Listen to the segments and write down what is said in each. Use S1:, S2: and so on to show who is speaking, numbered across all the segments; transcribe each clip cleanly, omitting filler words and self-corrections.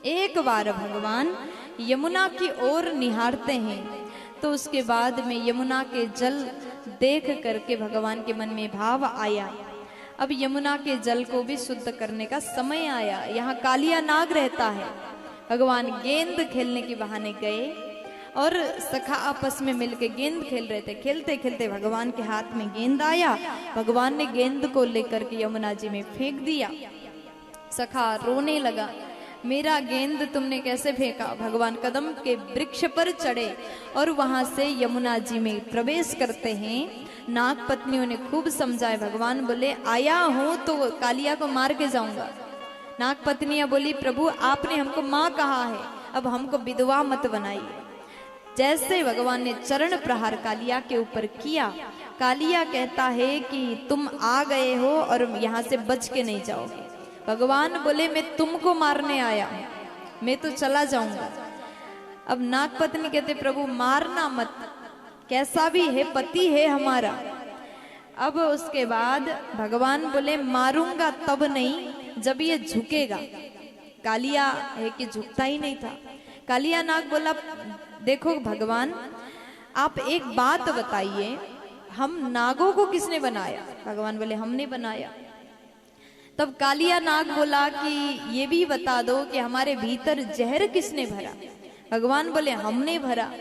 S1: एक बार भगवान यमुना की ओर निहारते हैं तो उसके बाद में यमुना के जल देख करके भगवान के मन में भाव आया, अब यमुना के जल को भी शुद्ध करने का समय आया। यहाँ कालिया नाग रहता है। भगवान गेंद खेलने के बहाने गए और सखा आपस में मिलके गेंद खेल रहे थे। खेलते खेलते भगवान के हाथ में गेंद आया, भगवान ने गेंद को लेकर के यमुना जी में फेंक दिया। सखा रोने लगा, मेरा गेंद तुमने कैसे फेंका? भगवान कदम के वृक्ष पर चढ़े और वहां से यमुना जी में प्रवेश करते हैं। नाग पत्नियों ने खूब समझाए। भगवान बोले आया हूं तो कालिया को मार के जाऊंगा। नाग पत्नियां बोली प्रभु आपने हमको माँ कहा है, अब हमको विधवा मत बनाइए। जैसे भगवान ने चरण प्रहार कालिया के ऊपर किया, कालिया कहता है कि तुम आ गए हो और यहाँ से बच के नहीं जाओगे। भगवान बोले मैं तुमको मारने आया हूं, मैं तो चला जाऊंगा। अब नाग पत्नी कहते प्रभु मारना मत, कैसा भी है पति है हमारा। अब उसके बाद भगवान बोले मारूंगा तब नहीं जब ये झुकेगा। कालिया है कि झुकता ही नहीं था। कालिया नाग बोला देखो भगवान आप एक बात बताइए, हम नागों को किसने बनाया? भगवान बोले हमने बनाया। तब कालिया नाग बोला कि ये भी बता दो कि हमारे भीतर जहर किसने भरा? भगवान बोले हमने भरा।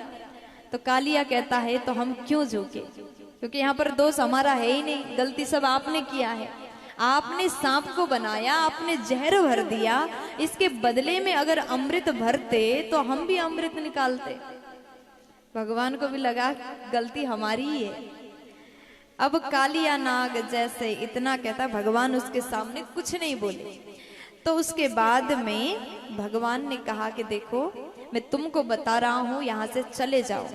S1: तो कालिया कहता है तो हम क्यों झुके, क्योंकि यहाँ पर दोष हमारा है ही नहीं, गलती सब आपने किया है। आपने सांप को बनाया, आपने जहर भर दिया, इसके बदले में अगर अमृत भरते तो हम भी अमृत निकालते। भगवान को भी लगा गलती हमारी ही है। अब कालिया नाग जैसे इतना कहता, भगवान उसके सामने कुछ नहीं बोले। तो उसके बाद में भगवान ने कहा कि देखो मैं तुमको बता रहा हूं, यहां से चले जाओ।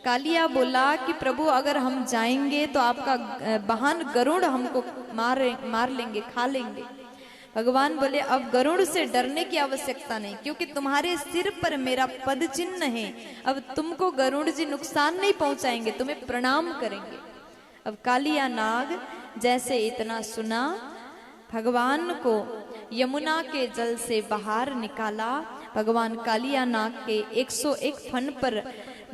S1: कालिया बोला कि प्रभु अगर हम जाएंगे तो आपका वाहन गरुड़ हमको मार लेंगे, खा लेंगे। भगवान बोले अब गरुड़ से डरने की आवश्यकता नहीं, क्योंकि तुम्हारे सिर पर मेरा पद चिन्ह है। अब तुमको गरुड़ जी नुकसान नहीं पहुंचाएंगे, तुम्हें प्रणाम करेंगे। अब कालिया नाग जैसे इतना सुना, भगवान को यमुना के जल से बाहर निकाला। भगवान कालिया नाग के 101 फन पर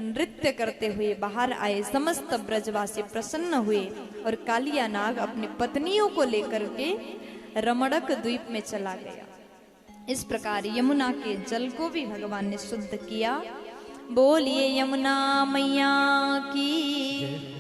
S1: नृत्य करते हुए बाहर आए। समस्त ब्रजवासी प्रसन्न हुए और कालिया नाग अपनी पत्नियों को लेकर के रमणक द्वीप में चला गया। इस प्रकार यमुना के जल को भी भगवान ने शुद्ध किया। बोलिए यमुना मैया की।